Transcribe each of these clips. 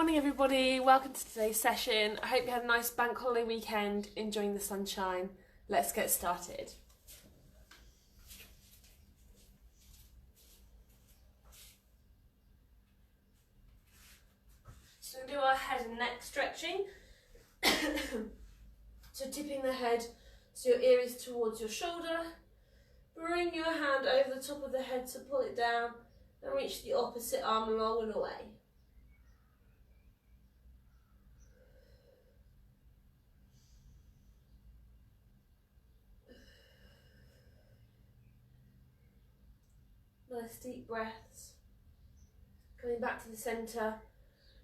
morning everybody, welcome to today's session. I hope you had a nice bank holiday weekend, enjoying the sunshine. Let's get started. So we'll do our head and neck stretching. So tipping the head so your ear is towards your shoulder. Bring your hand over the top of the head to pull it down and reach the opposite arm long and away. Nice deep breaths. Coming back to the centre,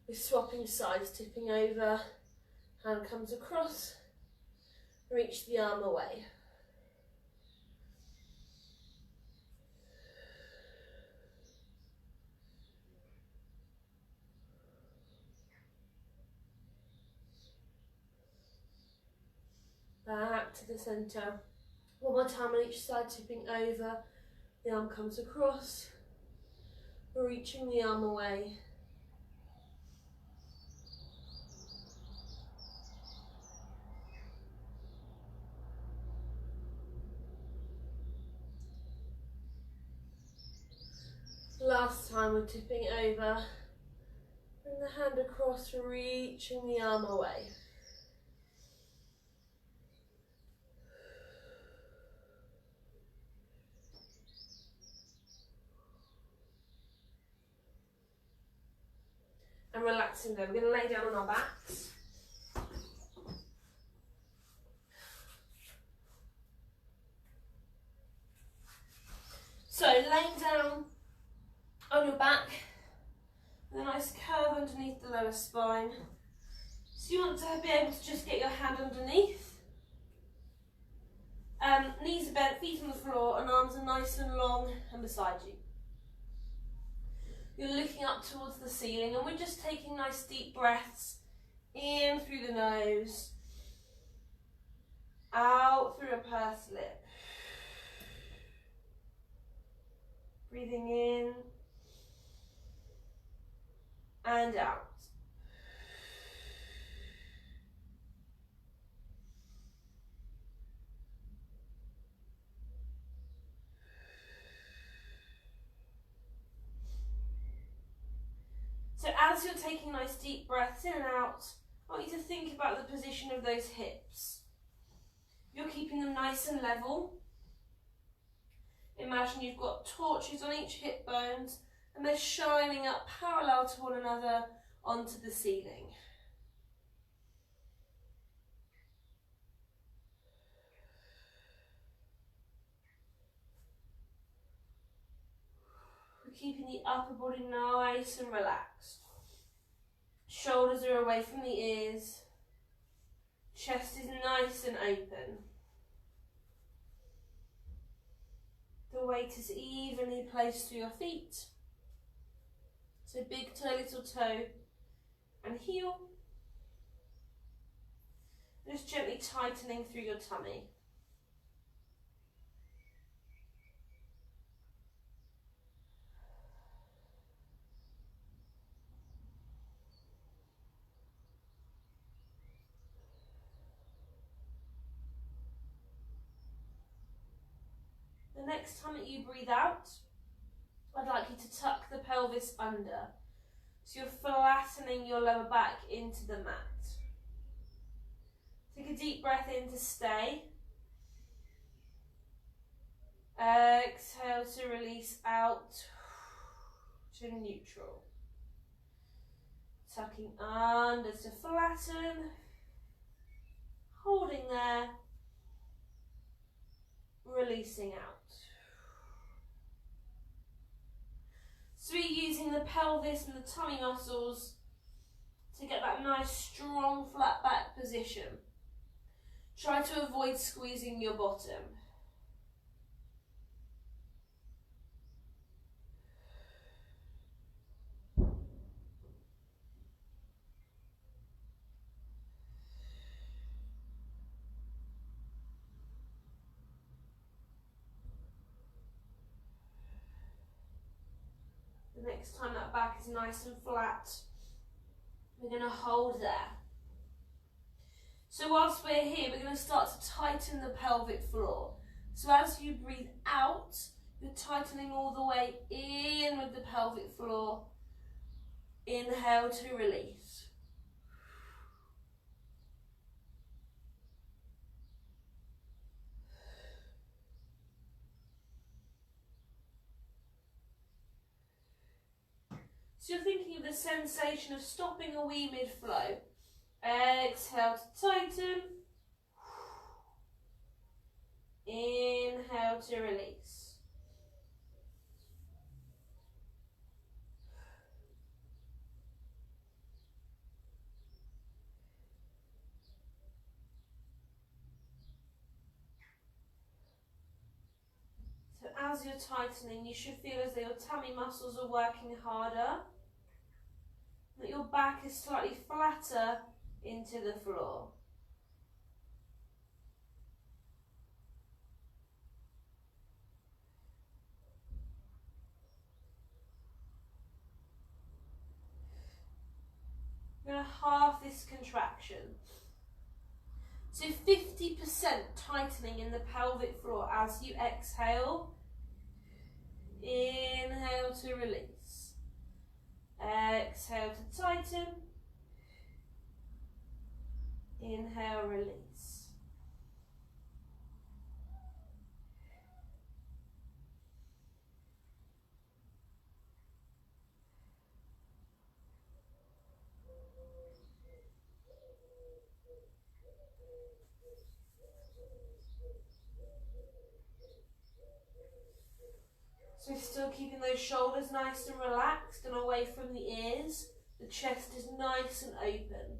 we're swapping sides, tipping over, hand comes across, reach the arm away. Back to the centre. One more time on each side, tipping over, the arm comes across, reaching the arm away. Last time we're tipping over, bring the hand across, reaching the arm away. And relaxing there, we're going to lay down on our backs. So laying down on your back with a nice curve underneath the lower spine. So you want to be able to just get your hand underneath. Knees are bent, feet on the floor, and arms are nice and long and beside you. You're looking up towards the ceiling, and we're just taking nice deep breaths in through the nose, out through a pursed lip. Breathing in and out. So as you're taking nice deep breaths in and out, I want you to think about the position of those hips. You're keeping them nice and level. Imagine you've got torches on each hip bones and they're shining up parallel to one another onto the ceiling. We're keeping the upper body nice and relaxed. Shoulders are away from the ears. Chest is nice and open. The weight is evenly placed through your feet. So big toe, little toe, and heel. Just gently tightening through your tummy. The next time that you breathe out, I'd like you to tuck the pelvis under. So you're flattening your lower back into the mat. Take a deep breath in to stay. Exhale to release out to neutral. Tucking under to flatten. Holding there. Releasing out. So we're using the pelvis and the tummy muscles to get that nice strong flat back position. Try to avoid squeezing your bottom. The next time that back is nice and flat, We're going to hold there. So whilst we're here, we're going to start to tighten the pelvic floor. So as you breathe out, you're tightening all the way in with the pelvic floor. Inhale to release. So you're thinking of the sensation of stopping a wee mid-flow. Exhale to tighten. Inhale to release. So as you're tightening, you should feel as though your tummy muscles are working harder, that your back is slightly flatter into the floor. We're going to halve this contraction. So 50% tightening in the pelvic floor as you exhale. Inhale to release. Exhale to tighten. Inhale, release. So still keeping those shoulders nice and relaxed and away from the ears. The chest is nice and open.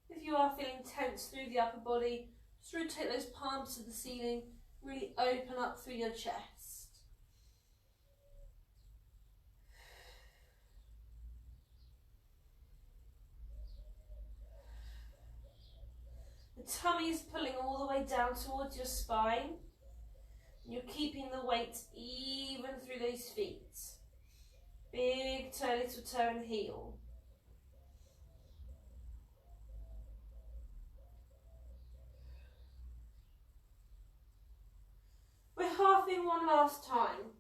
If you are feeling tense through the upper body, just rotate those palms to the ceiling, really open up through your chest. The tummy is pulling all the way down towards your spine. You're keeping the weight even through those feet. Big toe, little toe and heel. We're halving one last time.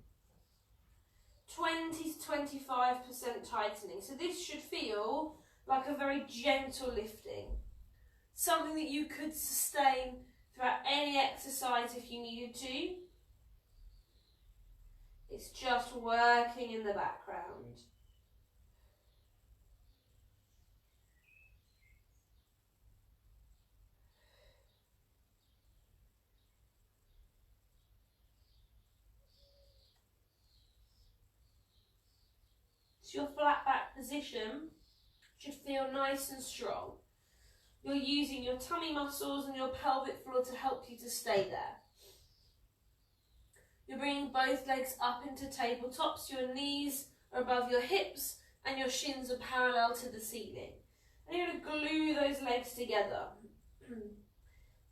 20 to 25% tightening. So this should feel like a very gentle lifting. Something that you could sustain throughout any exercise if you needed to. It's just working in the background. So your flat back position should feel nice and strong. You're using your tummy muscles and your pelvic floor to help you to stay there. You're bringing both legs up into tabletops. Your knees are above your hips and your shins are parallel to the ceiling. And you're going to glue those legs together.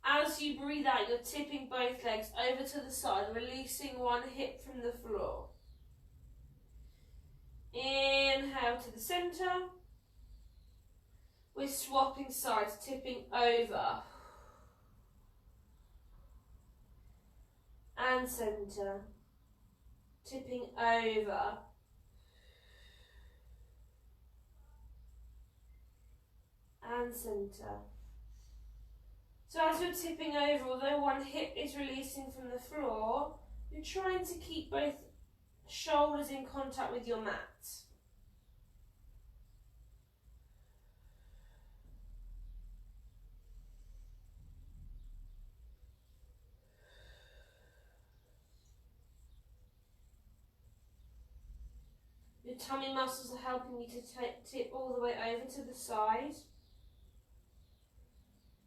As you breathe out, you're tipping both legs over to the side, releasing one hip from the floor. Inhale to the centre. We're swapping sides, tipping over. And centre. Tipping over. And centre. So as you're tipping over, although one hip is releasing from the floor, you're trying to keep both shoulders in contact with your mat. Your tummy muscles are helping you to tip all the way over to the side.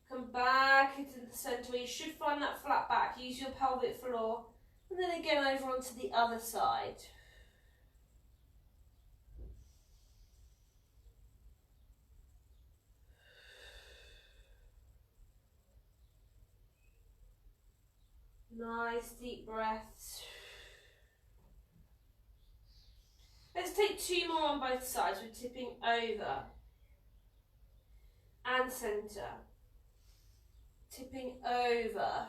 Come back into the centre where you should find that flat back. Use your pelvic floor. And then again over onto the other side. Nice deep breaths. Let's take 2 more on both sides. We're tipping over and centre. Tipping over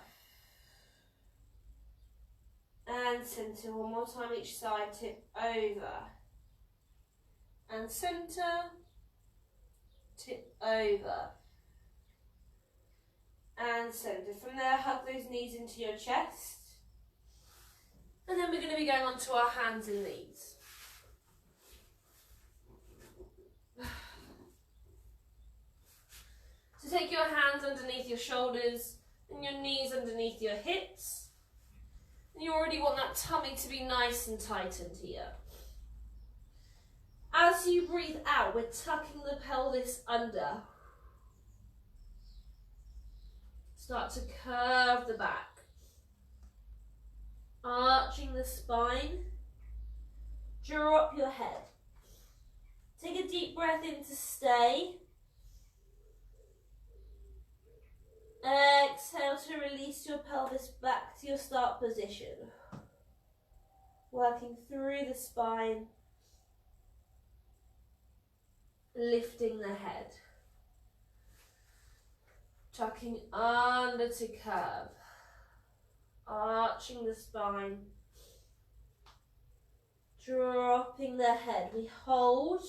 and centre. One more time each side. Tip over and centre. Tip over and centre. From there, hug those knees into your chest. And then we're going to be going on to our hands and knees. So take your hands underneath your shoulders and your knees underneath your hips. And you already want that tummy to be nice and tightened here. As you breathe out, we're tucking the pelvis under. Start to curve the back. Arching the spine. Drop your head. Take a deep breath in to stay. Exhale to release your pelvis back to your start position. Working through the spine. Lifting the head. Tucking under to curve. Arching the spine. Dropping the head. We hold.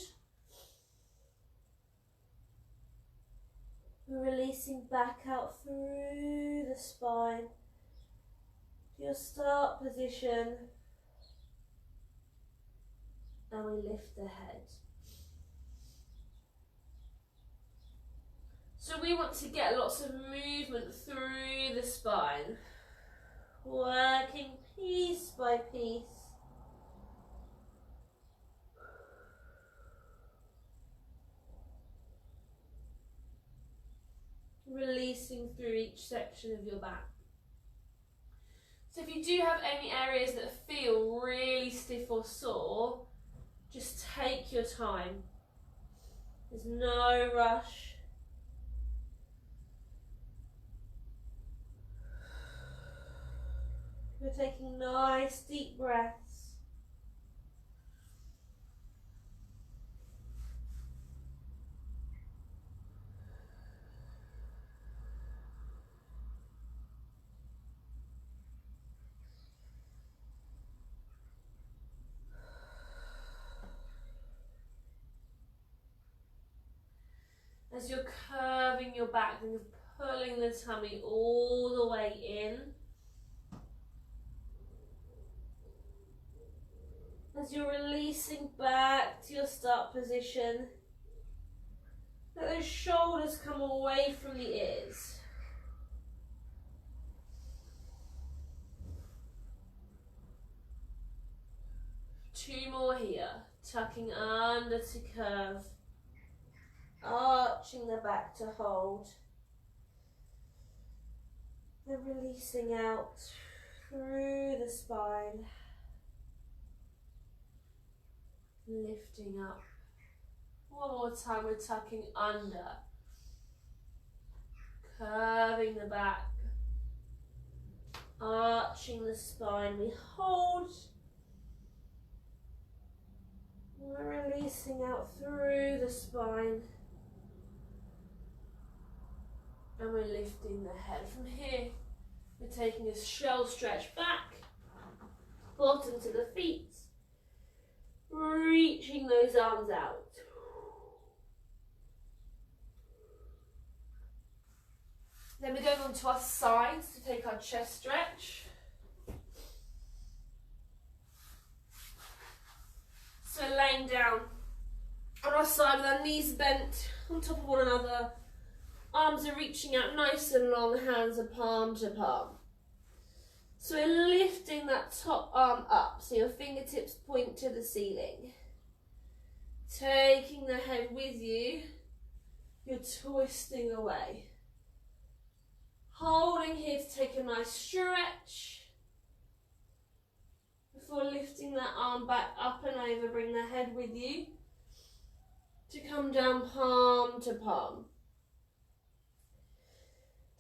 Releasing back out through the spine to your start position, and we lift the head. So we want to get lots of movement through the spine, working piece by piece. Releasing through each section of your back. So if you do have any areas that feel really stiff or sore, just take your time. There's no rush. We're taking nice deep breaths. As you're curving your back and pulling the tummy all the way in. As you're releasing back to your start position, let those shoulders come away from the ears. Two more here, tucking under to curve. Arching the back to hold. Then releasing out through the spine. Lifting up. One more time, we're tucking under. Curving the back. Arching the spine. We hold. We're releasing out through the spine. And we're lifting the head. From here, we're taking a shell stretch back, bottom to the feet, reaching those arms out. Then we're going on to our sides to take our chest stretch. So laying down on our side with our knees bent on top of one another. Arms are reaching out nice and long, hands are palm to palm. So we're lifting that top arm up, so your fingertips point to the ceiling. Taking the head with you, you're twisting away. Holding here to take a nice stretch. Before lifting that arm back up and over, bring the head with you to come down palm to palm.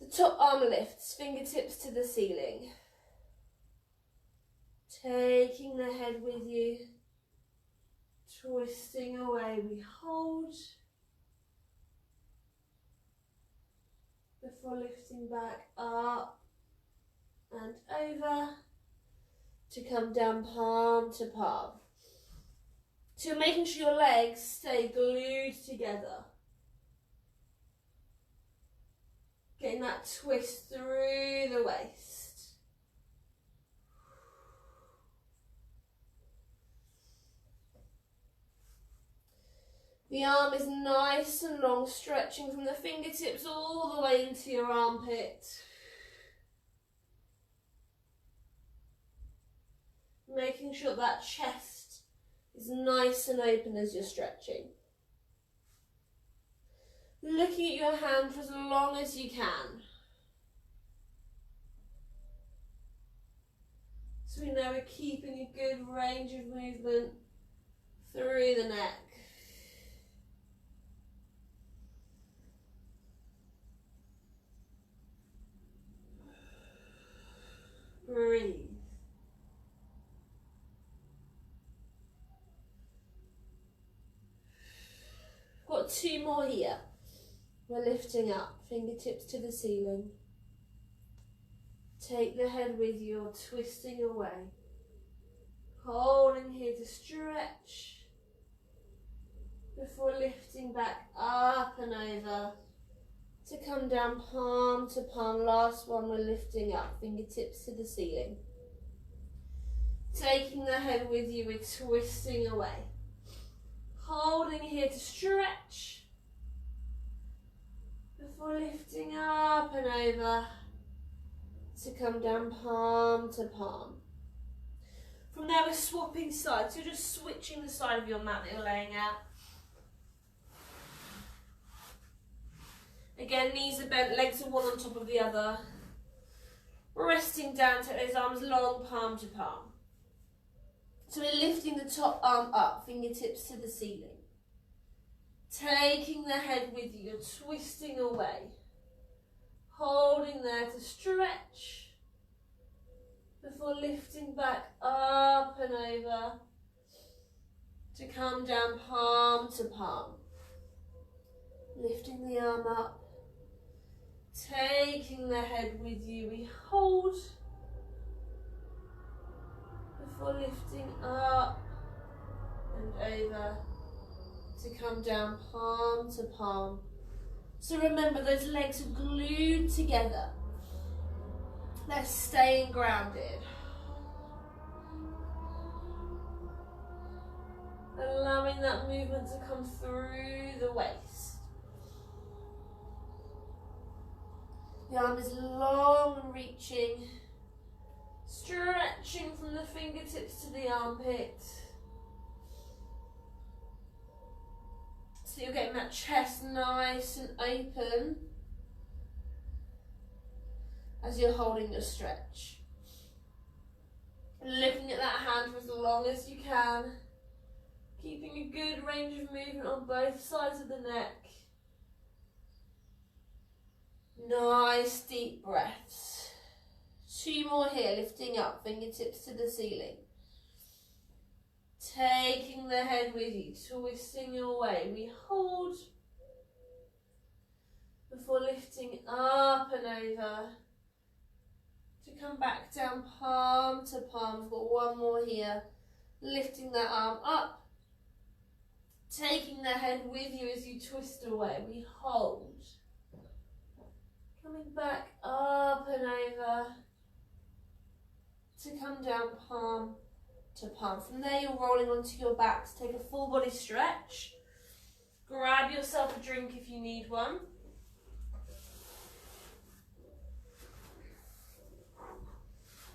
The top arm lifts, fingertips to the ceiling. Taking the head with you, twisting away, we hold before lifting back up and over to come down palm to palm. So you're making sure your legs stay glued together. Getting that twist through the waist. The arm is nice and long, stretching from the fingertips all the way into your armpit. Making sure that chest is nice and open as you're stretching. Looking at your hand for as long as you can. So we know we're keeping a good range of movement through the neck. Breathe. Got 2 more here. We're lifting up, fingertips to the ceiling. Take the head with you or twisting away. Holding here to stretch before lifting back up and over to come down palm to palm. Last one, we're lifting up, fingertips to the ceiling. Taking the head with you, we're twisting away. Holding here to stretch before lifting up and over to come down palm to palm. From there we're swapping sides, so you're just switching the side of your mat that you're laying out. Again, knees are bent, legs are one on top of the other. Resting down, take those arms long, palm to palm. So we're lifting the top arm up, fingertips to the ceiling. Taking the head with you, twisting away. Holding there to stretch before lifting back up and over to come down palm to palm. Lifting the arm up. Taking the head with you, we hold before lifting up and over to come down palm to palm. So remember, those legs are glued together. They're staying grounded. Allowing that movement to come through the waist. The arm is long and reaching, stretching from the fingertips to the armpit. So you're getting that chest nice and open as you're holding your stretch. Looking at that hand for as long as you can, keeping a good range of movement on both sides of the neck. Nice deep breaths. 2 more here, lifting up, fingertips to the ceiling. Taking the head with you, twisting away. We hold before lifting up and over to come back down palm to palm. We've got 1 more here. Lifting that arm up. Taking the head with you as you twist away. We hold. Coming back up and over to come down palm to palm. From there you're rolling onto your back to take a full body stretch. Grab yourself a drink if you need one.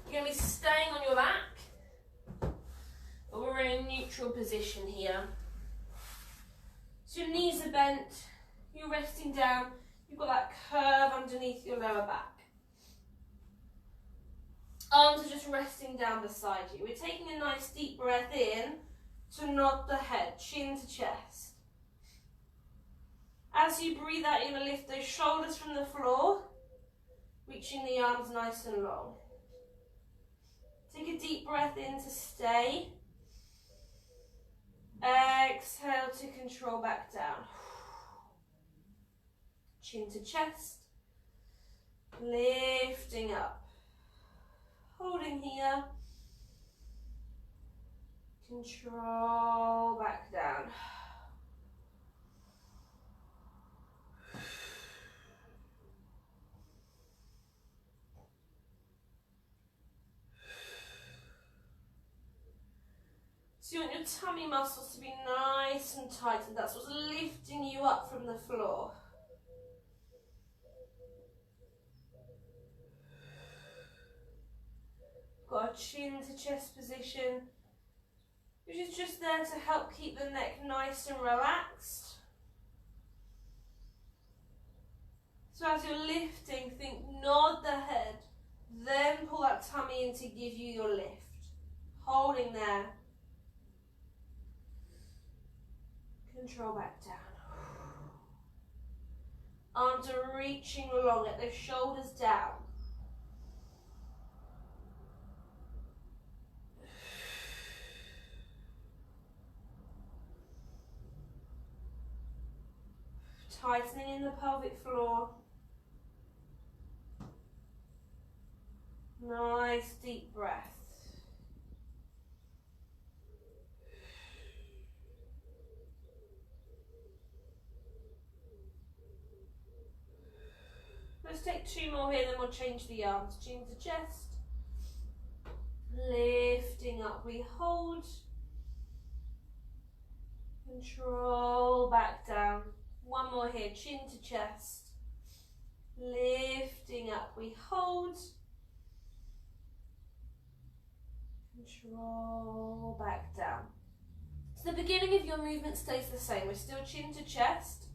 You're going to be staying on your back, but we're in a neutral position here. So your knees are bent, you're resting down, you've got that curve underneath your lower back. Arms are just resting down beside you. We're taking a nice deep breath in to nod the head, chin to chest. As you breathe out, you're going to lift those shoulders from the floor, reaching the arms nice and long. Take a deep breath in to stay. Exhale to control back down. Chin to chest. Lifting up. Holding here. Control back down. So you want your tummy muscles to be nice and tight, and that's what's lifting you up from the floor. Got a chin to chest position, which is just there to help keep the neck nice and relaxed. So as you're lifting, think nod the head, then pull that tummy in to give you your lift. Holding there. Control back down. Arms are reaching along, get those shoulders down. Tightening in the pelvic floor. Nice deep breath. Let's take 2 more here, then we'll change the arms. Chin to chest. Lifting up, we hold. Control back down. 1 more here, chin to chest. Lifting up, we hold. Control back down. So the beginning of your movement stays the same. We're still chin to chest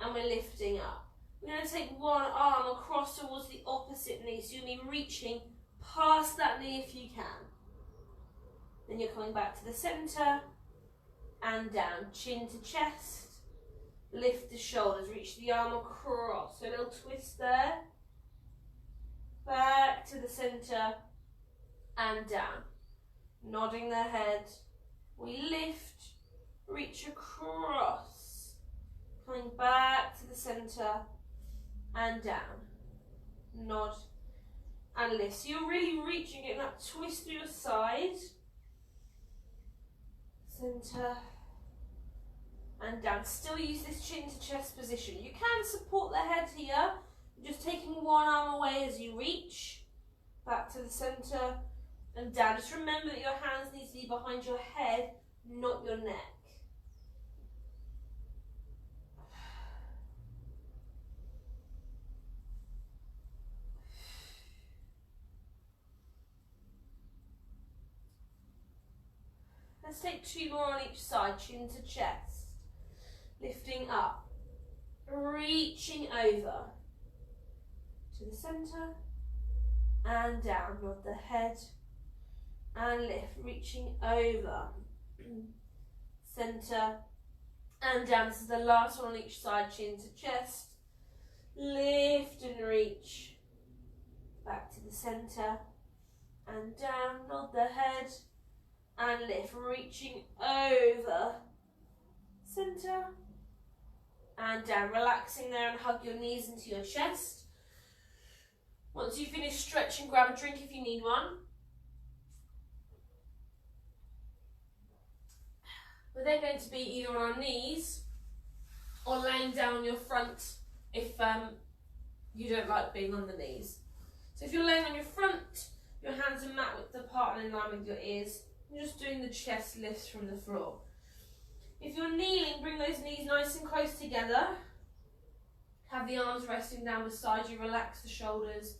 and we're lifting up. We're going to take one arm across towards the opposite knee. So you'll be reaching past that knee if you can. Then you're coming back to the centre and down. Chin to chest. Lift the shoulders. Reach the arm across. So a little twist there. Back to the centre and down. Nodding the head. We lift. Reach across. Coming back to the centre and down. Nod and lift. So you're really reaching, getting that twist through your side. Centre and down. Still use this chin to chest position. You can support the head here. Just taking one arm away as you reach. Back to the centre and down. Just remember that your hands need to be behind your head, not your neck. Let's take 2 more on each side, chin to chest. Lifting up, reaching over to the centre and down. Nod the head and lift, reaching over, centre and down. This is the last one on each side, chin to chest. Lift and reach back to the centre and down. Nod the head and lift, reaching over, centre and down. Relaxing there and hug your knees into your chest. Once you finish stretching, grab a drink if you need one. We're then going to be either on our knees or laying down on your front if you don't like being on the knees. So if you're laying on your front, your hands are mat width apart and in line with your ears. You're just doing the chest lifts from the floor. If you're kneeling, bring those knees nice and close together. Have the arms resting down beside you, relax the shoulders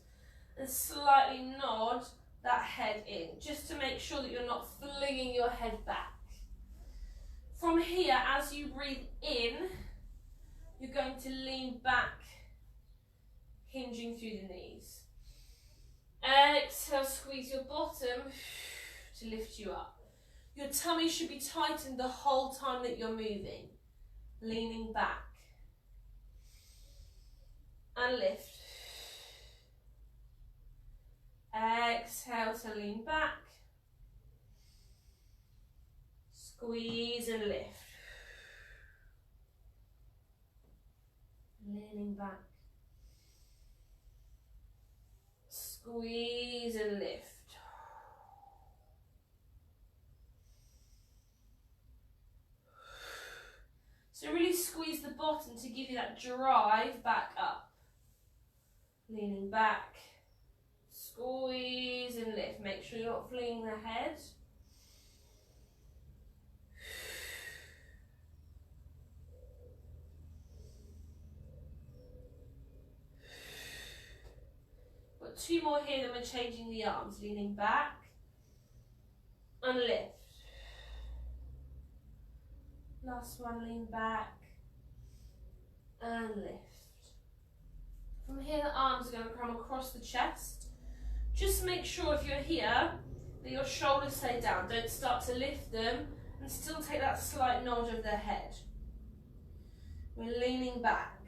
and slightly nod that head in, just to make sure that you're not flinging your head back. From here, as you breathe in, you're going to lean back, hinging through the knees. Exhale, squeeze your bottom to lift you up. Your tummy should be tightened the whole time that you're moving. Leaning back. And lift. Exhale to lean back. Squeeze and lift. Leaning back. Squeeze and lift. So really squeeze the bottom to give you that drive back up. Leaning back. Squeeze and lift. Make sure you're not flinging the head. Got two more here, then we're changing the arms. Leaning back and lift. Last one, lean back and lift. From here, the arms are going to come across the chest. Just make sure if you're here that your shoulders stay down. Don't start to lift them and still take that slight nod of the head. We're leaning back.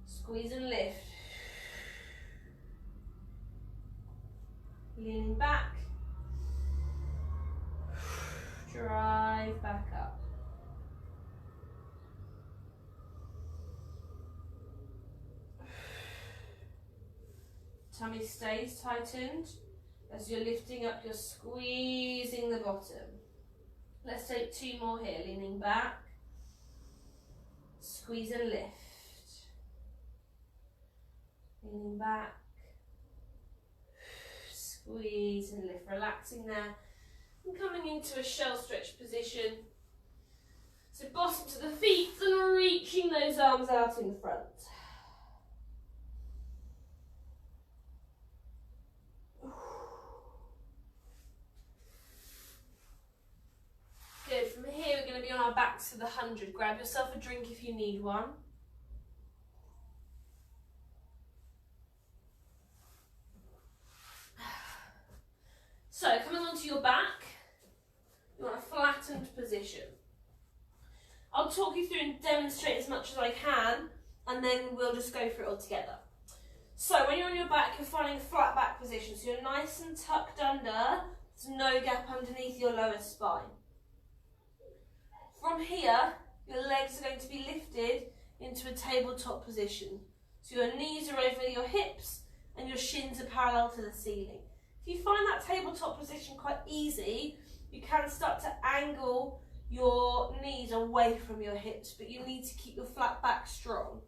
Squeeze and lift. Leaning back. Drive back up. Tummy stays tightened. As you're lifting up, you're squeezing the bottom. Let's take two more here. Leaning back. Squeeze and lift. Leaning back. Squeeze and lift. Relaxing there. And coming into a shell stretch position. So bottom to the feet and reaching those arms out in front. Good. From here we're going to be on our backs to the 100. Grab yourself a drink if you need one. So coming onto your back, you want a flattened position. I'll talk you through and demonstrate as much as I can, and then we'll just go through it all together. So when you're on your back, you're finding a flat back position. So you're nice and tucked under. There's no gap underneath your lower spine. From here, your legs are going to be lifted into a tabletop position. So your knees are over your hips and your shins are parallel to the ceiling. If you find that tabletop position quite easy, you can start to angle your knees away from your hips, but you need to keep your flat back strong.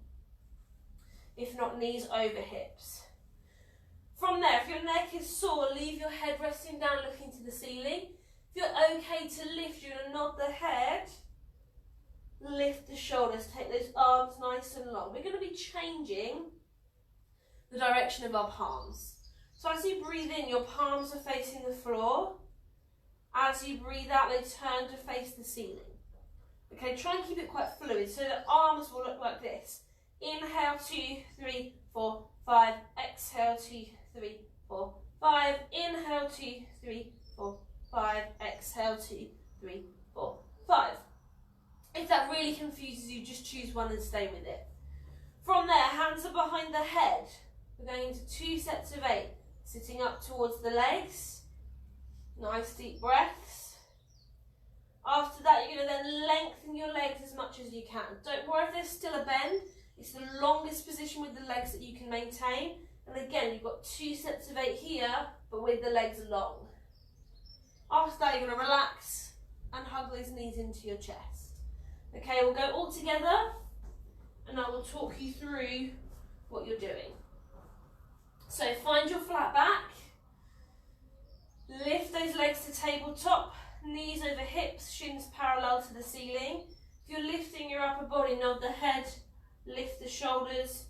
If not, knees over hips. From there, if your neck is sore, leave your head resting down looking to the ceiling. If you're okay to lift, you're going to nod the head, lift the shoulders, take those arms nice and long. We're going to be changing the direction of our palms. So as you breathe in, your palms are facing the floor. As you breathe out, they turn to face the ceiling. Okay, try and keep it quite fluid so the arms will look like this. Inhale, 2, 3, 4, 5. Exhale, 2, 3, 4, 5. Inhale, 2, 3, 4, 5. Exhale, 2, 3, 4, 5. If that really confuses you, just choose one and stay with it. From there, hands are behind the head. We're going into 2 sets of 8. Sitting up towards the legs. Nice deep breaths. After that, you're going to then lengthen your legs as much as you can. Don't worry if there's still a bend. It's the longest position with the legs that you can maintain. And again, you've got 2 sets of 8 here, but with the legs long. After that, you're going to relax and hug those knees into your chest. Okay, we'll go all together and I will talk you through what you're doing. So find your flat back. Lift those legs to tabletop, knees over hips, shins parallel to the ceiling. If you're lifting your upper body, nod the head, lift the shoulders,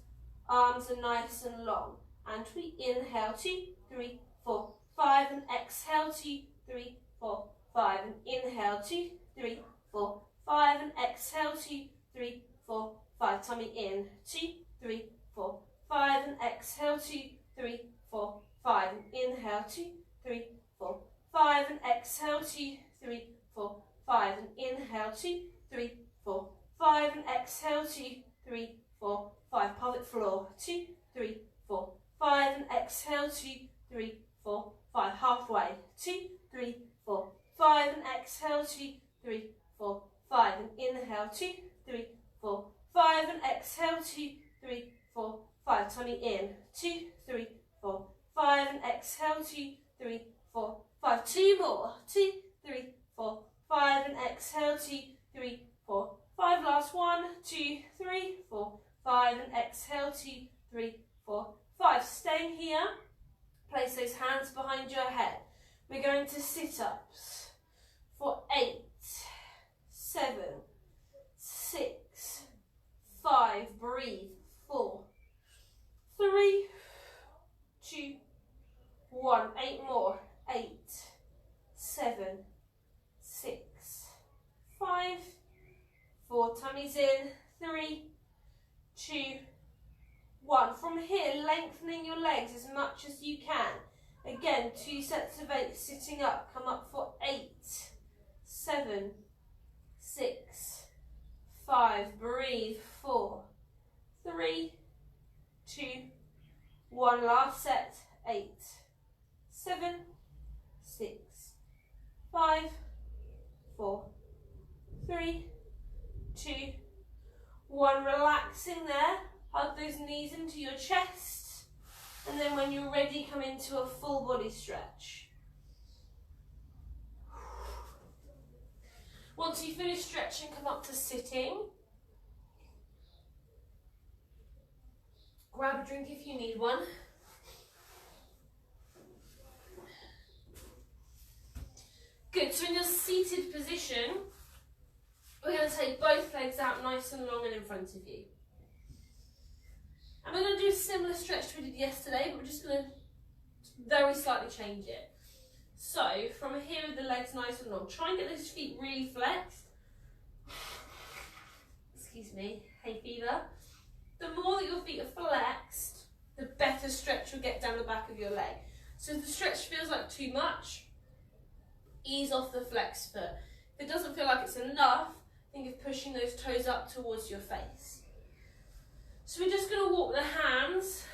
arms are nice and long. And we inhale, 2, 3, 4, 5, and exhale, 2, 3, 4, 5, and inhale, 2, 3, 4, 5, and exhale, 2, 3, 4, 5. Tummy in, 2, 3, 4, 5, and exhale, 2, 3, 4, 5, and inhale, 2, 3, 4, 5, and exhale, 2, 3, 4, 5, and inhale, 2, 3, 4, 5, and exhale, 2, 3, 4, 5. Pelvic floor, 2, 3, 4, 5, and exhale, 2, 3, 4, 5. Halfway. 2, 3, 4, 5. And exhale. 2, 3, 4, 5. And inhale. 2, 3, 4, 5. And exhale. 2, 3, 4, 5. Tummy in. 2, 3, 4, 5. And exhale. 2, 3, 4, 5. 2 more. 2, 3, 4, 5. And exhale. 2, 3, 4, 5. Last 1, 2, 3, 4, 5. And exhale. 2, 3, 4, 5. Staying here. Place those hands behind your head. We're going to sit-ups for 8, 7, 6, 5. Breathe. 4, 3, 2, 1. 8 more. 8, 7, 6, 5, 4. Tummies in. 3, 2, 1. From here, lengthening your legs as much as you can. Again, 2 sets of 8 sitting up. Come up for 8, 7, 6, 5. Breathe. 4, 3, 2, 1. Last set. 8, 7, 6, 5, 4, 3, 2, 1. Relaxing there. Hug those knees into your chest. And then when you're ready, come into a full body stretch. Once you finish stretching, come up to sitting. Grab a drink if you need one. Good, so in your seated position, we're going to take both legs out nice and long and in front of you. And we're going to do a similar stretch to we did yesterday, but we're just going to very slightly change it. So, from here with the legs nice and long, try and get those feet really flexed. Excuse me, hay fever. The more that your feet are flexed, the better stretch you'll get down the back of your leg. So if the stretch feels like too much, ease off the flexed foot. If it doesn't feel like it's enough, think of pushing those toes up towards your face. So we're just going to walk the hands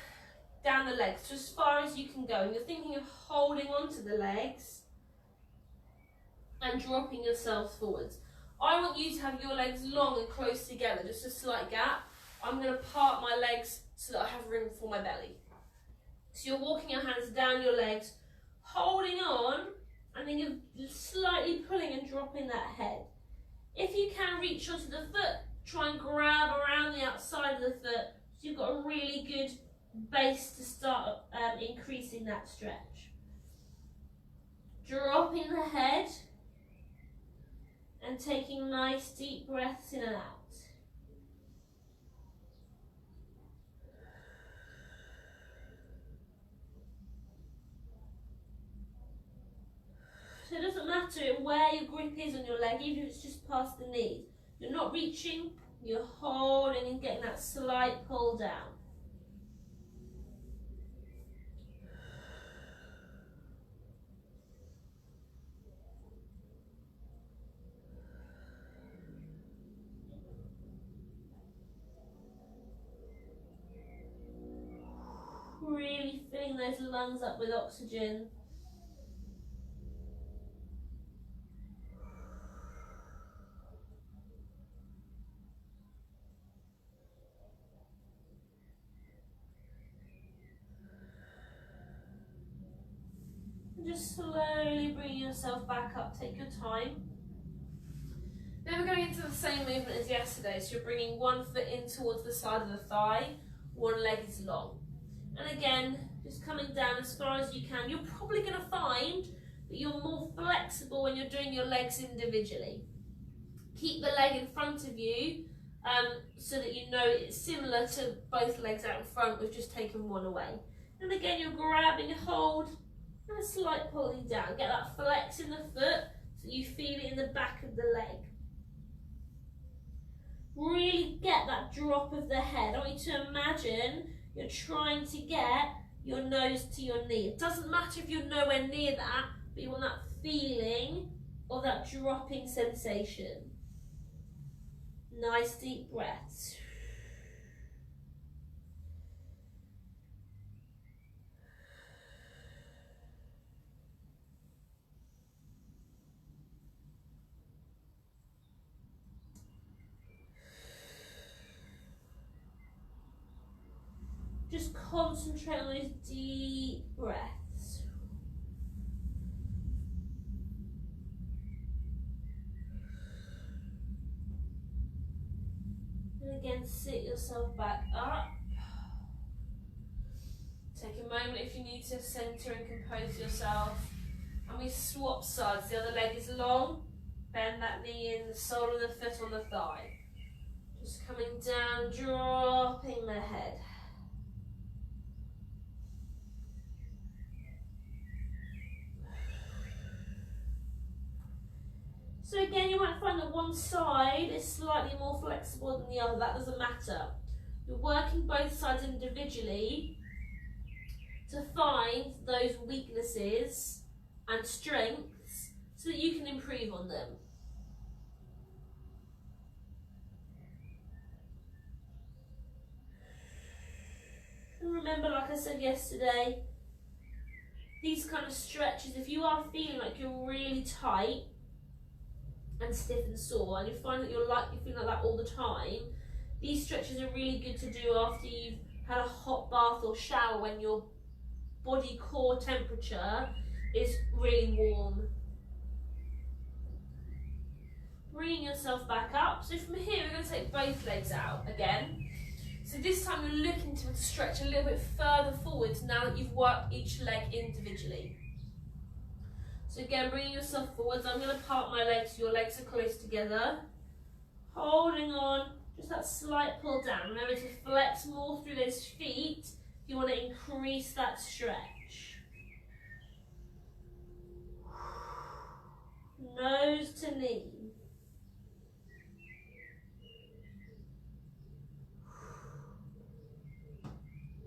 down the legs to as far as you can go. And you're thinking of holding onto the legs and dropping yourselves forwards. I want you to have your legs long and close together, just a slight gap. I'm going to part my legs so that I have room for my belly. So you're walking your hands down your legs, holding on, and then you're slightly pulling and dropping that head. If you can reach onto the foot, try and grab around the outside of the foot so you've got a really good base to start increasing that stretch. Dropping the head and taking nice deep breaths in and out. So it doesn't matter where your grip is on your leg, even if it's just past the knees. You're not reaching, you're holding and getting that slight pull down. Really filling those lungs up with oxygen. Just slowly bring yourself back up, take your time. Then we're going into the same movement as yesterday, so you're bringing one foot in towards the side of the thigh, one leg is long. And again, just coming down as far as you can. You're probably going to find that you're more flexible when you're doing your legs individually. Keep the leg in front of you so that you know it's similar to both legs out in front, we've just taken one away. And again, you're grabbing a hold, and a slight pulling down. Get that flex in the foot so you feel it in the back of the leg. Really get that drop of the head. I want you to imagine you're trying to get your nose to your knee. It doesn't matter if you're nowhere near that, but you want that feeling of that dropping sensation. Nice deep breaths. concentrate on those deep breaths. And again, sit yourself back up. Take a moment if you need to center and compose yourself. And we swap sides. The other leg is long. Bend that knee in, the sole of the foot on the thigh. Just coming down, dropping the head. So again, you might find that one side is slightly more flexible than the other. That doesn't matter. You're working both sides individually to find those weaknesses and strengths so that you can improve on them. And remember, like I said yesterday, these kind of stretches, if you are feeling like you're really tight and stiff and sore, and you find that you're feeling like that all the time, these stretches are really good to do after you've had a hot bath or shower, when your body core temperature is really warm. Bringing yourself back up. So from here, we're going to take both legs out again. So this time you're looking to stretch a little bit further forwards now that you've worked each leg individually. So again, bringing yourself forwards. I'm going to part my legs so your legs are close together. Holding on, just that slight pull down. Remember to flex more through those feet if you want to increase that stretch. Nose to knee.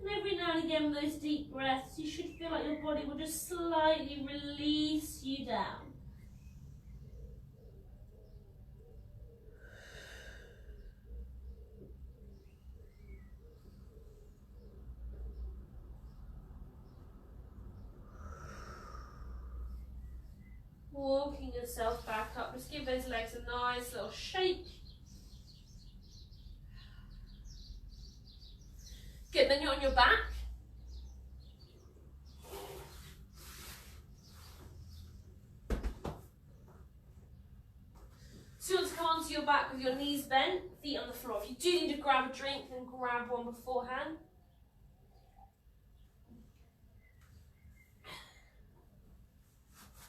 And every now and again with those deep breaths, you should feel like your body will just slightly release you down. Walking yourself back up, just give those legs a nice little shake. Good, then you're on your back. So you want to come onto your back with your knees bent, feet on the floor. If you do need to grab a drink, then grab one beforehand.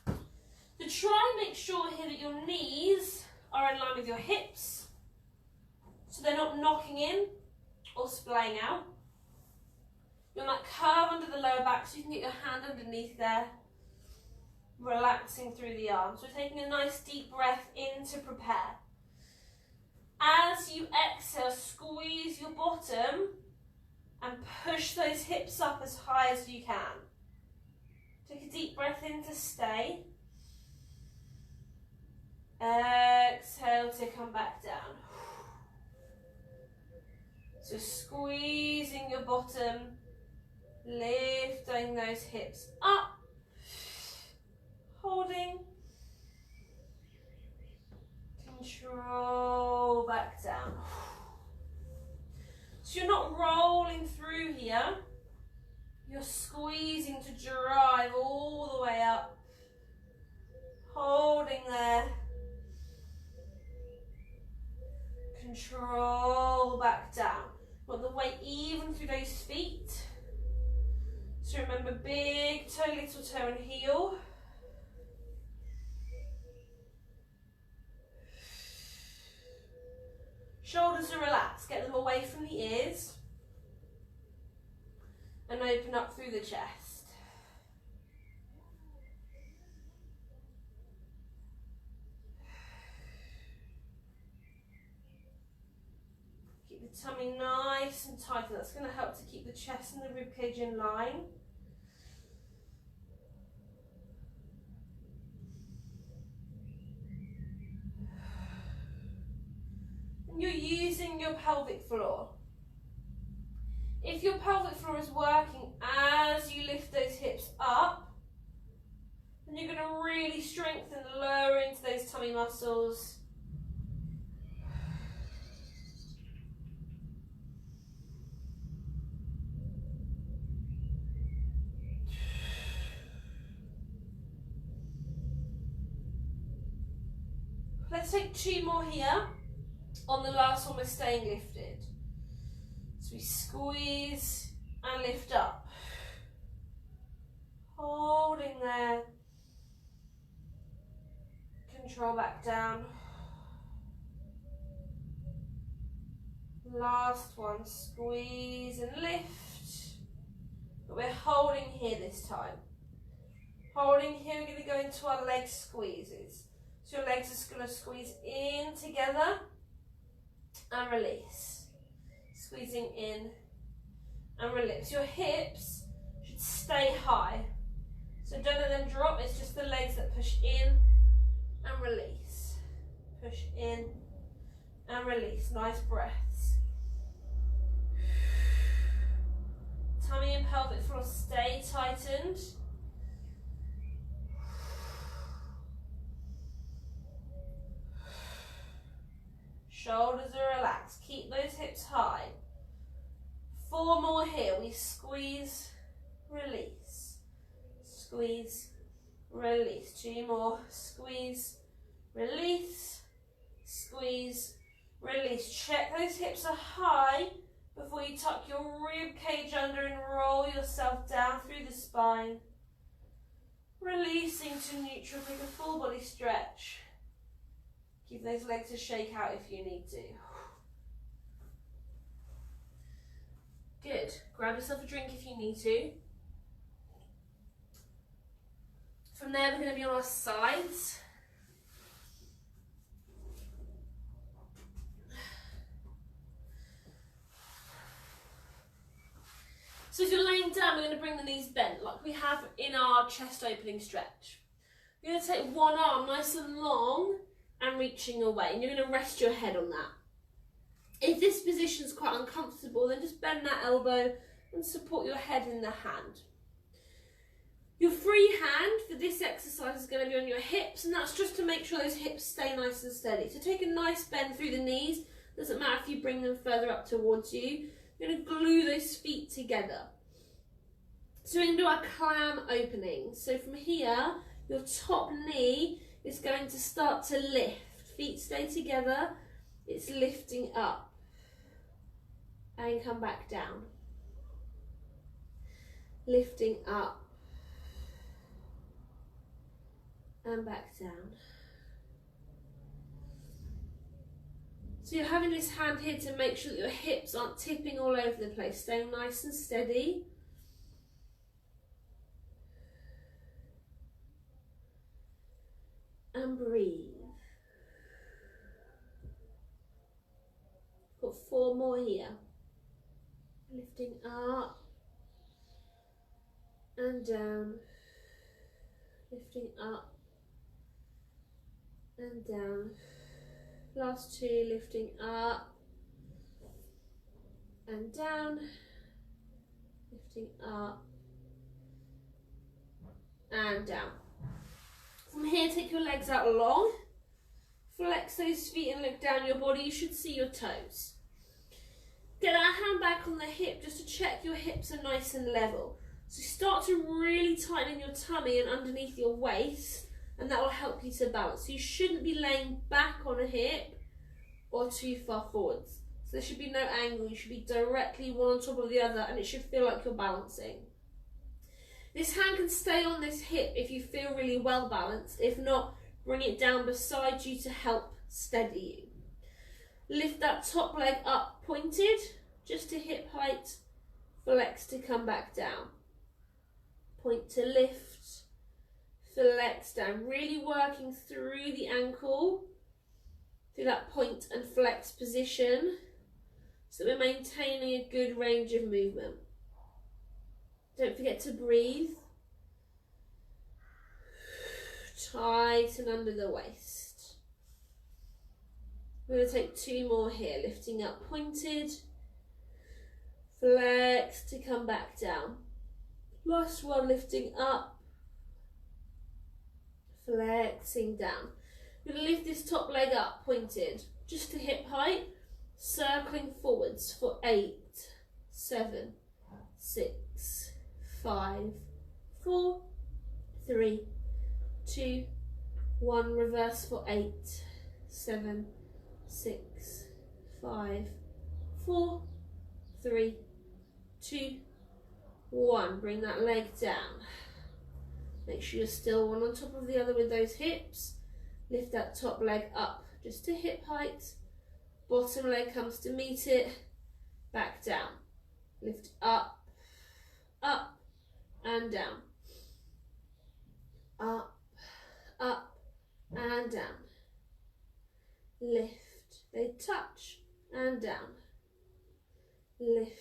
So try and make sure here that your knees are in line with your hips, so they're not knocking in or splaying out. You want that curve under the lower back so you can get your hand underneath there, relaxing through the arms. So taking a nice deep breath in to prepare. As you exhale, squeeze your bottom and push those hips up as high as you can. Take a deep breath in to stay. Exhale to come back down. So squeezing your bottom, lifting those hips up, holding, control back down. So you're not rolling through here, you're squeezing to drive all the way up, holding there, control back down. Want the weight even through those feet. So remember, big toe, little toe and heel. Shoulders are relaxed, get them away from the ears and open up through the chest. Keep the tummy nice and tight, and that's going to help to keep the chest and the ribcage in line. And you're using your pelvic floor. If your pelvic floor is working as you lift those hips up, then you're going to really strengthen the lower into those tummy muscles. take 2 more here. On the last one, we're staying lifted. So we squeeze and lift up. Holding there. Control back down. Last one, squeeze and lift. But we're holding here this time. Holding here, we're going to go into our leg squeezes. So your legs are going to squeeze in together and release. Squeezing in and release. Your hips should stay high. So don't let them drop, it's just the legs that push in and release. Push in and release. Nice breaths. Tummy and pelvic floor stay tightened. Shoulders are relaxed. Keep those hips high. 4 more here. We squeeze, release. Squeeze, release. 2 more. Squeeze, release. Squeeze, release. Check those hips are high before you tuck your rib cage under and roll yourself down through the spine. Releasing to neutral. Take a full body stretch. Give those legs a shake out if you need to. Good. Grab yourself a drink if you need to. From there, we're going to be on our sides. So as you're laying down, we're going to bring the knees bent like we have in our chest opening stretch. You're going to take one arm nice and long and reaching away, and you're going to rest your head on that. If this position is quite uncomfortable, then just bend that elbow and support your head in the hand. Your free hand for this exercise is going to be on your hips, and that's just to make sure those hips stay nice and steady. So take a nice bend through the knees. Doesn't matter if you bring them further up towards you. You're going to glue those feet together. So we're going to do our clam opening. So from here, your top knee is going to start to lift. Feet stay together. It's lifting up and come back down. Lifting up and back down. So you're having this hand here to make sure that your hips aren't tipping all over the place. Staying nice and steady. And breathe. Got 4 more here. Lifting up and down. Lifting up and down. Last 2, lifting up and down. Lifting up and down. From here, take your legs out long. Flex those feet and look down your body. You should see your toes. Get that hand back on the hip just to check your hips are nice and level. So start to really tighten your tummy and underneath your waist, and that will help you to balance. So you shouldn't be laying back on a hip or too far forwards. So there should be no angle. You should be directly one on top of the other, and it should feel like you're balancing. This hand can stay on this hip if you feel really well balanced. If not, bring it down beside you to help steady you. Lift that top leg up pointed, just to hip height. Flex to come back down. Point to lift. Flex down. Really working through the ankle, through that point and flex position, so we're maintaining a good range of movement. Don't forget to breathe. Tighten under the waist. We're going to take 2 more here. Lifting up pointed. Flex to come back down. Last one, lifting up. Flexing down. We're going to lift this top leg up pointed, just to hip height. Circling forwards for 8, 7, 6, 5, 4, 3, 2, 1. Reverse for 8, 7, 6, 5, 4, 3, 2, 1. Bring that leg down. Make sure you're still one on top of the other with those hips. Lift that top leg up just to hip height. Bottom leg comes to meet it. Back down. Lift up, up and down. Up, up and down. Lift. They touch and down. Lift.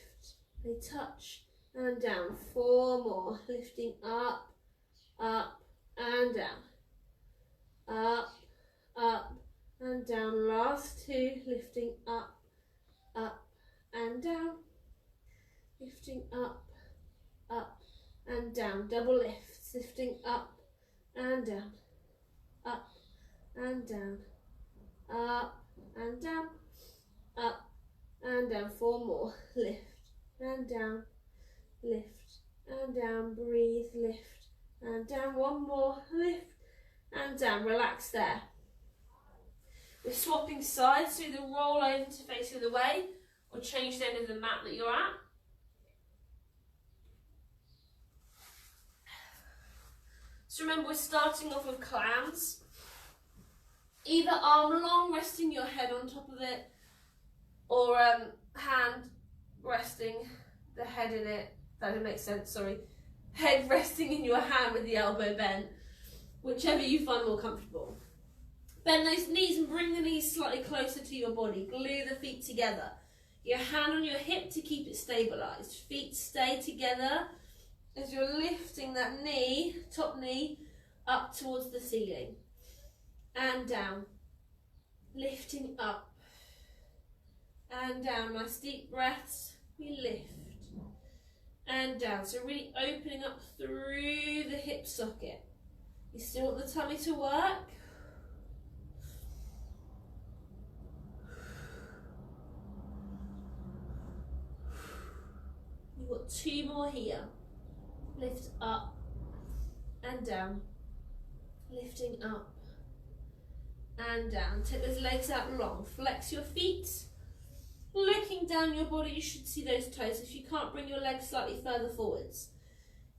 They touch and down. 4 more. Lifting up, up and down. Up, up and down. Last 2. Lifting up, up and down. Lifting up, up and down. Double lifts. Lifting up and down. Up and down. Up and down. Up and down. 4 more. Lift and down. Lift and down. Breathe. Lift and down. 1 more. Lift and down. Relax there. We're swapping sides, so either roll over to face the other way or change the end of the mat that you're at. So remember, we're starting off with clams. Either arm long, resting your head on top of it, or hand resting the head in it. That didn't make sense, sorry. Head resting in your hand with the elbow bent, whichever you find more comfortable. Bend those knees and bring the knees slightly closer to your body. Glue the feet together. Your hand on your hip to keep it stabilised. Feet stay together as you're lifting that knee, top knee, up towards the ceiling. And down. Lifting up. And down. Nice deep breaths. We lift. And down. So really opening up through the hip socket. You still want the tummy to work. You've got 2 more here. Lift up and down. Lifting up and down. Take those legs out long. Flex your feet. Looking down your body, you should see those toes. If you can't, bring your legs slightly further forwards.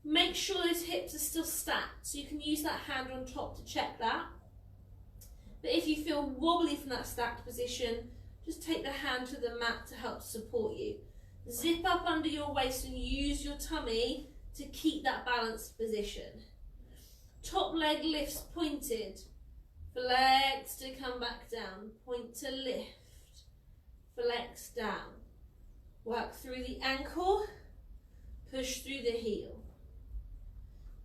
Make sure those hips are still stacked, so you can use that hand on top to check that. But if you feel wobbly from that stacked position, just take the hand to the mat to help support you. Zip up under your waist and use your tummy to keep that balanced position. Top leg lifts pointed. Flex to come back down. Point to lift. Flex down. Work through the ankle. Push through the heel.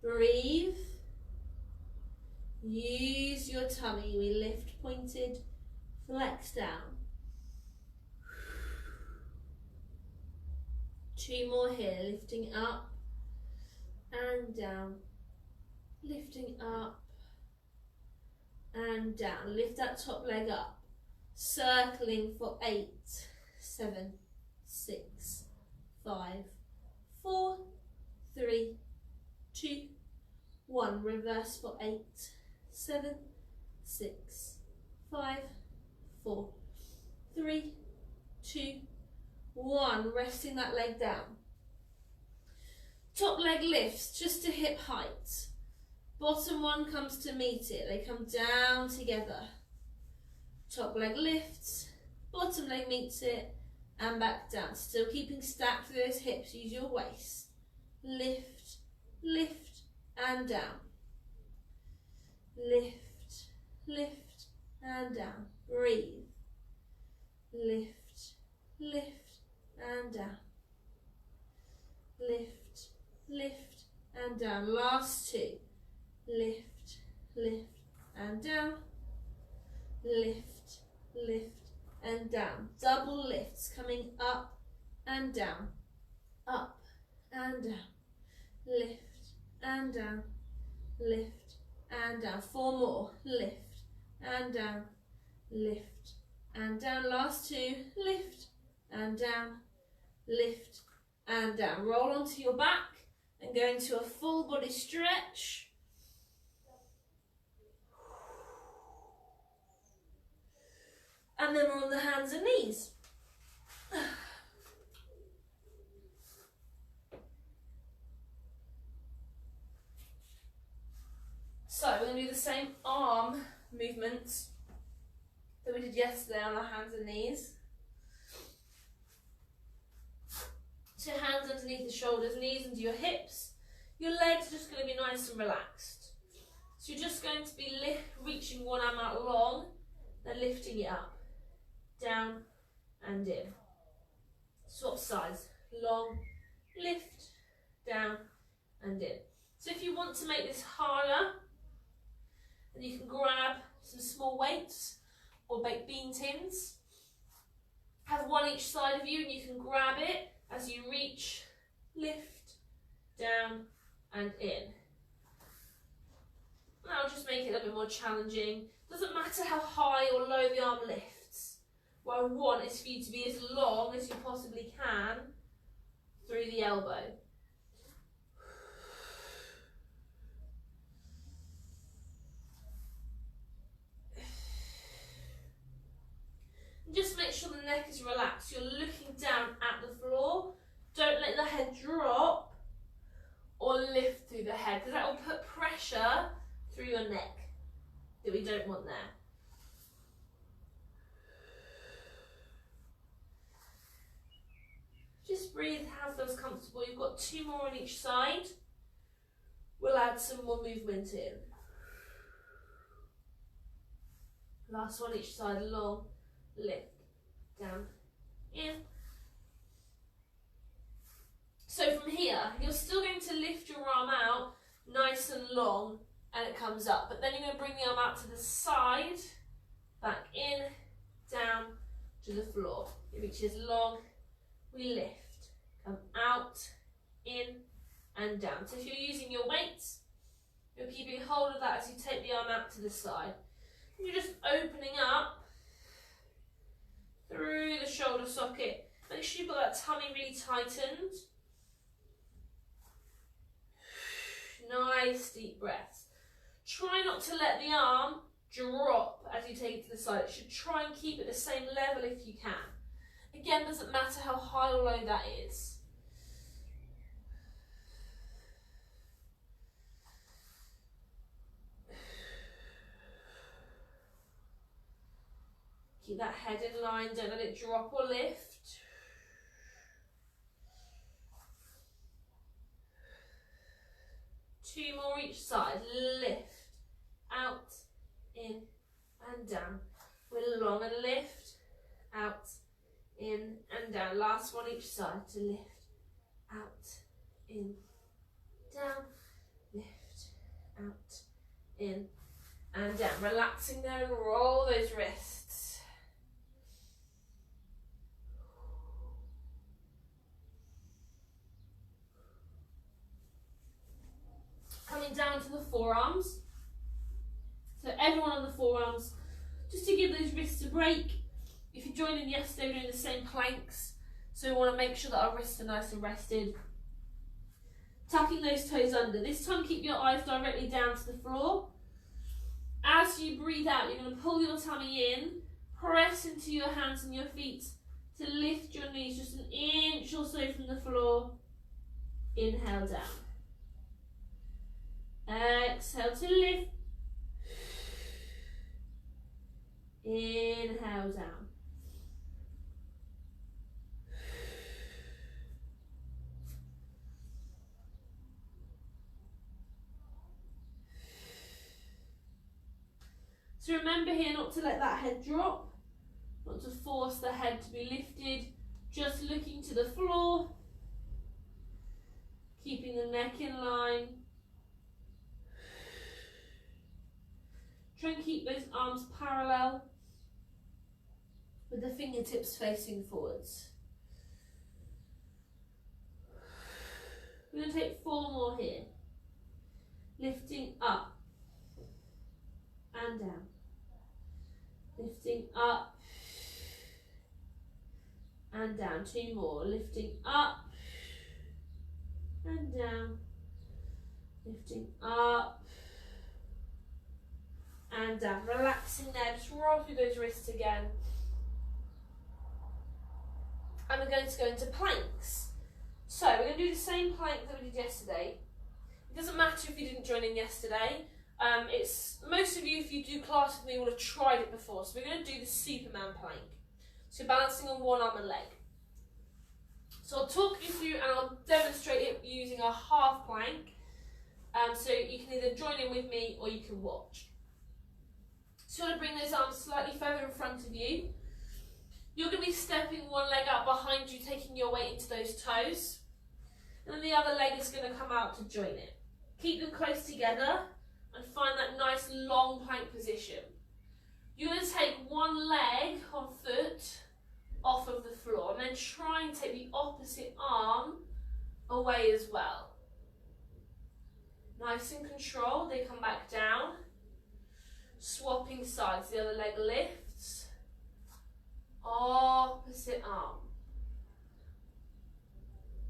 Breathe. Use your tummy. We lift pointed. Flex down. 2 more here. Lifting up and down. Lifting up and down. Lift that top leg up. Circling for 8, 7, 6, 5, 4, 3, 2, 1. Reverse for 8, 7, 6, 5, 4, 3, 2, 1. Resting that leg down. Top leg lifts just to hip height. Bottom one comes to meet it. They come down together. Top leg lifts, bottom leg meets it, and back down. Still keeping stacked through those hips. Use your waist. Lift, lift, and down. Lift, lift, and down. Breathe. Lift, lift, and down. Lift, lift, and down. Last 2. Lift, lift, and down. Lift, lift, and down. Double lifts coming up and down. Up and down. Lift and down. Lift and down. 4 more. Lift and down. Lift and down. Last 2. Lift and down. Lift and down. Roll onto your back and go into a full body stretch. And then we're on the hands and knees. So we're going to do the same arm movements that we did yesterday on our hands and knees. So hands underneath the shoulders, knees into your hips. Your legs are just going to be nice and relaxed. So you're just going to be reaching one arm out long, then lifting it up, down and in. Swap sides, long, lift, down and in. So if you want to make this harder, then you can grab some small weights or baked bean tins. Have one each side of you and you can grab it as you reach, lift, down and in. That'll just make it a little bit more challenging. Doesn't matter how high or low the arm lifts. What I want is for you to be as long as you possibly can through the elbow. Just make sure the neck is relaxed. You're looking down at the floor. Don't let the head drop or lift through the head, because that will put pressure through your neck that we don't want there. Just breathe, how feels comfortable. You've got 2 more on each side. We'll add some more movement in. Last one each side, long, lift, down, in. So from here, you're still going to lift your arm out nice and long and it comes up, but then you're going to bring the arm out to the side, back in, down to the floor. It reaches long, we lift, come out, in and down. So if you're using your weights, you're keeping hold of that as you take the arm out to the side. And you're just opening up through the shoulder socket. Make sure you've got that tummy really tightened. Nice deep breaths. Try not to let the arm drop as you take it to the side. It should try and keep it the same level if you can. Again, doesn't matter how high or low that is. Keep that head in line, don't let it drop or lift. Two more each side, lift, out, in and down. We're long and lift, out, in and down. Last one each side to lift, out, in, down, lift, out, in and down. Relaxing there and roll those wrists. Coming down to the forearms. So everyone on the forearms, just to give those wrists a break. If you joined in yesterday, we're doing the same planks. So we want to make sure that our wrists are nice and rested. Tucking those toes under. This time keep your eyes directly down to the floor. As you breathe out, you're going to pull your tummy in, press into your hands and your feet to lift your knees just an inch or so from the floor. Inhale down. Exhale to lift. Inhale down. So remember here not to let that head drop, not to force the head to be lifted, just looking to the floor, keeping the neck in line. Try and keep those arms parallel with the fingertips facing forwards. We're going to take 4 more here. Lifting up and down. Lifting up and down. 2 more. Lifting up and down. Lifting up and down. Relaxing there. Just roll through those wrists again. and we're going to go into planks. So we're going to do the same plank that we did yesterday. It doesn't matter if you didn't join in yesterday. Most of you, if you do class with me, will have tried it before. So we're going to do the Superman plank. So you're balancing on one arm and leg. So I'll talk you through and I'll demonstrate it using a half plank. So you can either join in with me or you can watch. So you want to bring those arms slightly further in front of you. You're going to be stepping one leg out behind you, taking your weight into those toes. And then the other leg is going to come out to join it. Keep them close together and find that nice long plank position. You're going to take one leg on foot off of the floor and then try and take the opposite arm away as well. Nice and controlled, they come back down. Swapping sides, the other leg lifts. Opposite arm.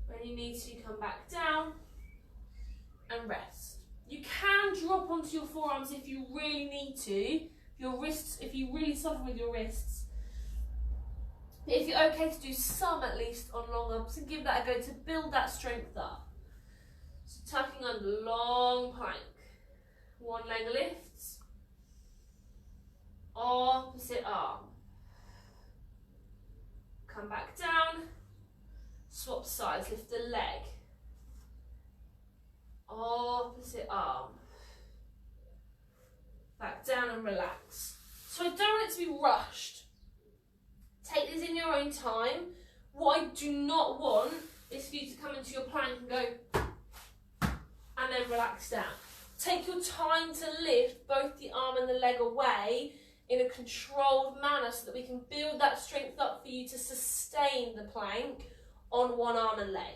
When you need to, come back down and rest. You can drop onto your forearms if you really need to. Your wrists, if you really suffer with your wrists. But if you're okay to do some at least on long ups and give that a go to build that strength up. So tucking under, long plank. One leg lifts. Opposite arm. Come back down. Swap sides, lift the leg. Opposite arm. Back down and relax. So I don't want it to be rushed. Take this in your own time. What I do not want is for you to come into your plank and go and then relax down. Take your time to lift both the arm and the leg away in a controlled manner so that we can build that strength up for you to sustain the plank on one arm and leg.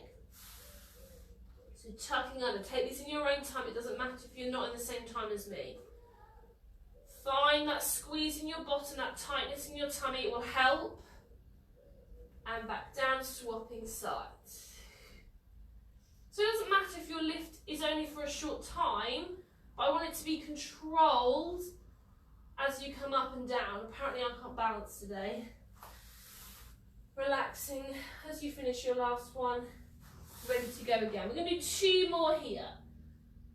So tucking under, take this in your own time, it doesn't matter if you're not in the same time as me. Find that squeeze in your bottom, that tightness in your tummy, it will help. And back down, swapping sides. So it doesn't matter if your lift is only for a short time, but I want it to be controlled as you come up and down. Apparently I can't balance today. Relaxing as you finish your last one. Ready to go again. We're going to do 2 more here.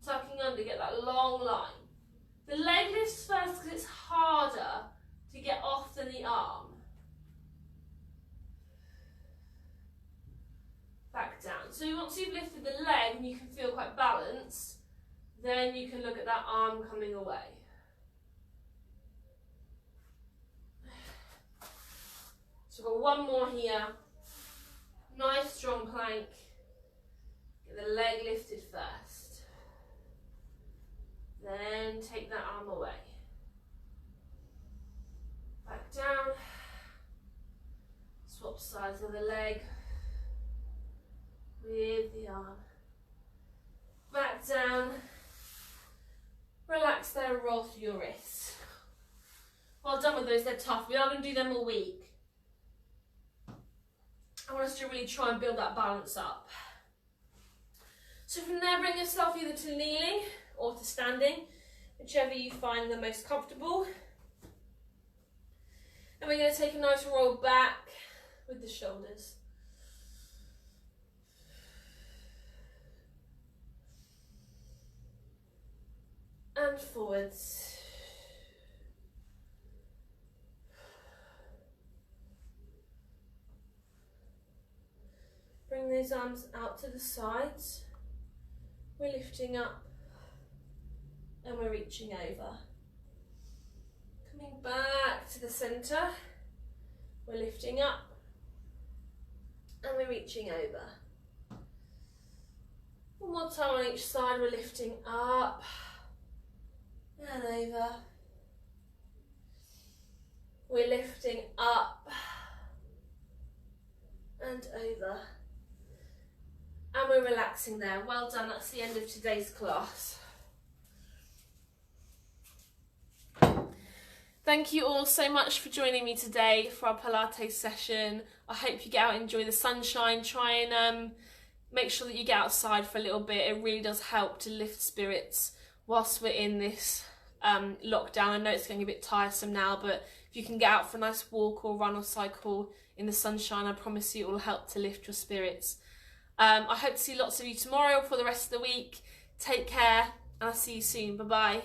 Tucking under, get that long line. The leg lifts first because it's harder to get off than the arm. Back down. So once you've lifted the leg and you can feel quite balanced, then you can look at that arm coming away. So we've got one more here. Nice strong plank. Get the leg lifted first. Then take that arm away. Back down. Swap sides of the leg with the arm. Back down. Relax there and roll through your wrists. Well done with those, they're tough. We are going to do them all week. I want us to really try and build that balance up. So from there, bring yourself either to kneeling or to standing, whichever you find the most comfortable. And we're going to take a nice roll back with the shoulders. And forwards. Bring those arms out to the sides. We're lifting up and we're reaching over. Coming back to the centre. We're lifting up and we're reaching over. One more time on each side, we're lifting up and over. We're lifting up and over. And we're relaxing there. Well done, that's the end of today's class. Thank you all so much for joining me today for our Pilates session. I hope you get out and enjoy the sunshine. Try and make sure that you get outside for a little bit. It really does help to lift spirits whilst we're in this lockdown. I know it's getting a bit tiresome now, but if you can get out for a nice walk or run or cycle in the sunshine, I promise you it will help to lift your spirits. I hope to see lots of you tomorrow for the rest of the week. Take care, and I'll see you soon. Bye bye.